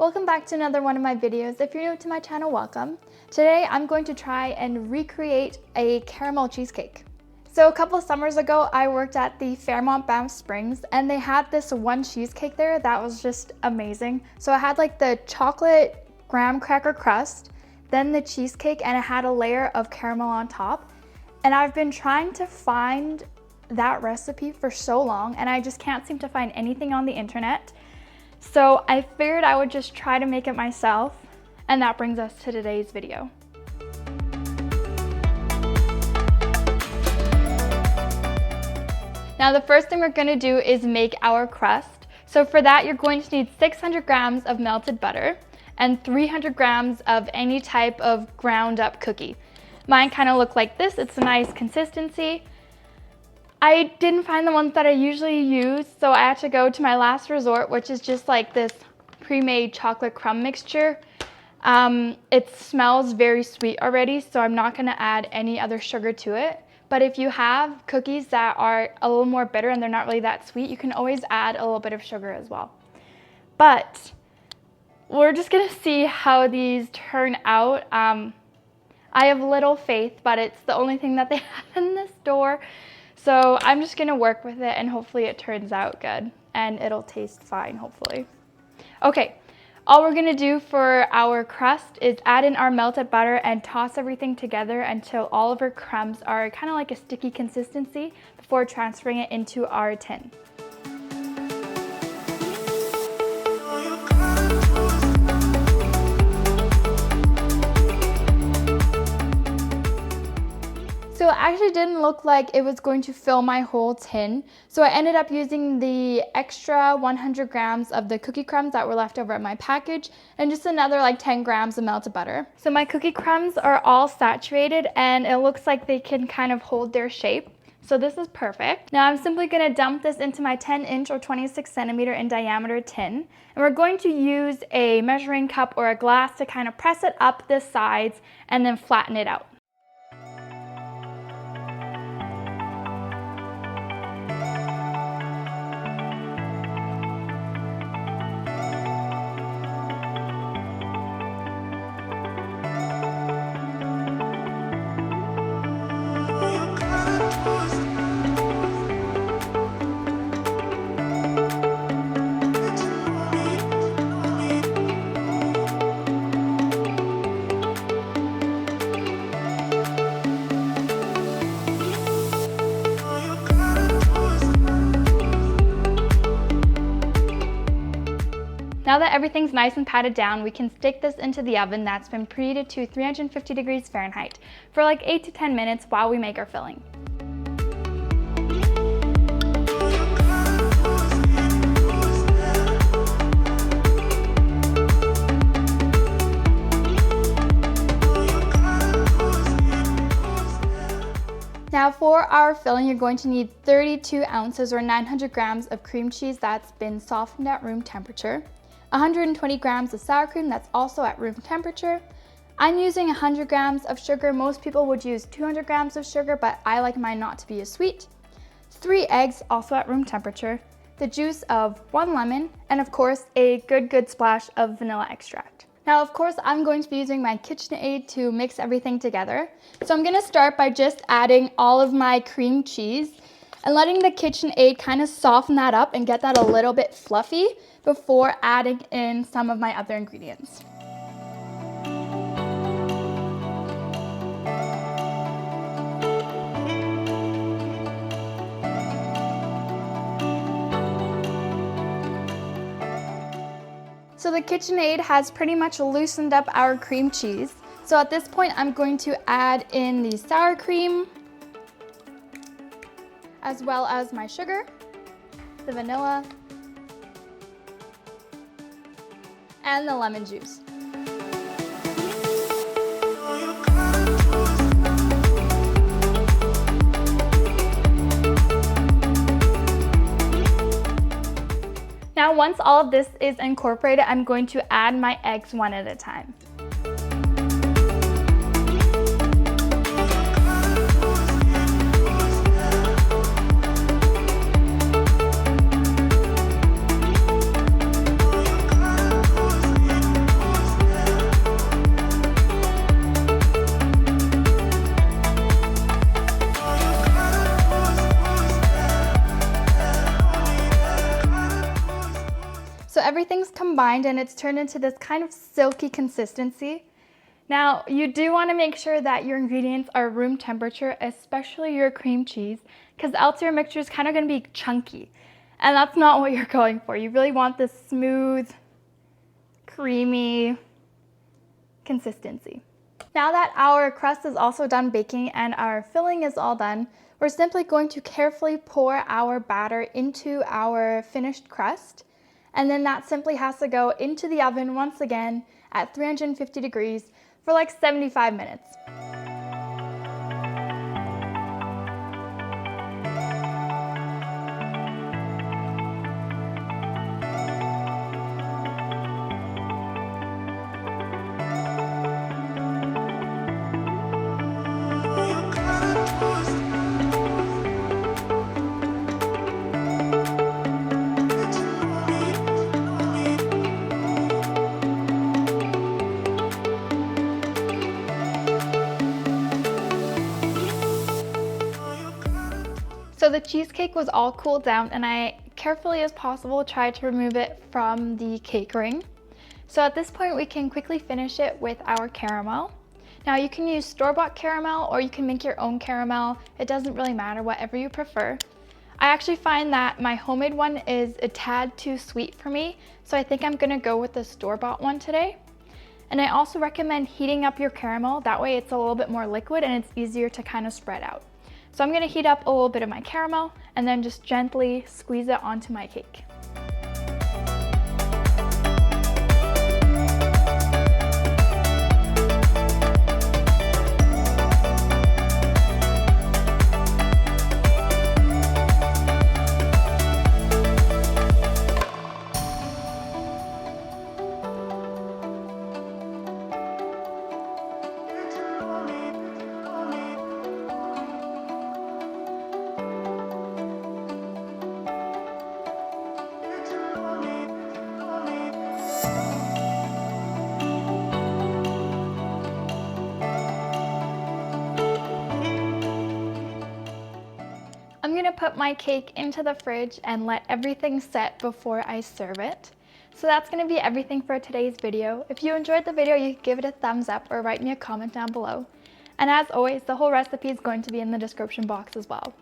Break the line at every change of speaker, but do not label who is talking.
Welcome back to another one of my videos. If you're new to my channel, welcome. Today I'm going to try and recreate a caramel cheesecake. So a couple of summers ago, I worked at the Fairmont Banff Springs and they had this one cheesecake there that was just amazing. So I had like the chocolate graham cracker crust, then the cheesecake, and it had a layer of caramel on top. And I've been trying to find that recipe for so long and I just can't seem to find anything on the internet. So I figured I would just try to make it myself, and that brings us to today's video. Now the first thing we're going to do is make our crust. So for that you're going to need 600 grams of melted butter and 300 grams of any type of ground up cookie. Mine kind of look like this. It's a nice consistency. I didn't find the ones that I usually use, so I had to go to my last resort, which is just like this pre-made chocolate crumb mixture. It smells very sweet already, so I'm not going to add any other sugar to it. But if you have cookies that are a little more bitter and they're not really that sweet, you can always add a little bit of sugar as well. But we're just going to see how these turn out. I have little faith, but it's the only thing that they have in this store. So I'm just gonna work with it and hopefully it turns out good and it'll taste fine, hopefully. Okay, all we're gonna do for our crust is add in our melted butter and toss everything together until all of our crumbs are kind of like a sticky consistency before transferring it into our tin. So it actually didn't look like it was going to fill my whole tin. So I ended up using the extra 100 grams of the cookie crumbs that were left over at my package and just another like 10 grams of melted butter. So my cookie crumbs are all saturated and it looks like they can kind of hold their shape. So this is perfect. Now I'm simply going to dump this into my 10-inch or 26 centimeter in diameter tin. And we're going to use a measuring cup or a glass to kind of press it up the sides and then flatten it out. Now that everything's nice and patted down, we can stick this into the oven that's been preheated to 350 degrees Fahrenheit for like 8 to 10 minutes while we make our filling. Now for our filling, you're going to need 32 ounces or 900 grams of cream cheese that's been softened at room temperature. 120 grams of sour cream that's also at room temperature. I'm using 100 grams of sugar. Most people would use 200 grams of sugar, but I like mine not to be as sweet. 3 eggs, also at room temperature. The juice of 1 lemon, and of course a good splash of vanilla extract. Now of course I'm going to be using my KitchenAid to mix everything together. So I'm going to start by just adding all of my cream cheese and letting the KitchenAid kind of soften that up and get that a little bit fluffy before adding in some of my other ingredients. So the KitchenAid has pretty much loosened up our cream cheese. So at this point I'm going to add in the sour cream, as well as my sugar, the vanilla, and the lemon juice. Now once all of this is incorporated, I'm going to add my eggs one at a time. combined and it's turned into this kind of silky consistency. Now, you do want to make sure that your ingredients are room temperature, especially your cream cheese, because else your mixture is kind of going to be chunky. And that's not what you're going for. You really want this smooth, creamy consistency. Now that our crust is also done baking and our filling is all done, we're simply going to carefully pour our batter into our finished crust. And then that simply has to go into the oven once again at 350 degrees for like 75 minutes. So the cheesecake was all cooled down and I carefully as possible tried to remove it from the cake ring. So at this point we can quickly finish it with our caramel. Now you can use store-bought caramel or you can make your own caramel. It doesn't really matter, whatever you prefer. I actually find that my homemade one is a tad too sweet for me, so I think I'm gonna go with the store-bought one today. And I also recommend heating up your caramel, that way it's a little bit more liquid and it's easier to kind of spread out. So I'm gonna heat up a little bit of my caramel and then just gently squeeze it onto my cake. I'm gonna put my cake into the fridge and let everything set before I serve it. So that's gonna be everything for today's video. If you enjoyed the video, you can give it a thumbs up or write me a comment down below. And as always, the whole recipe is going to be in the description box as well.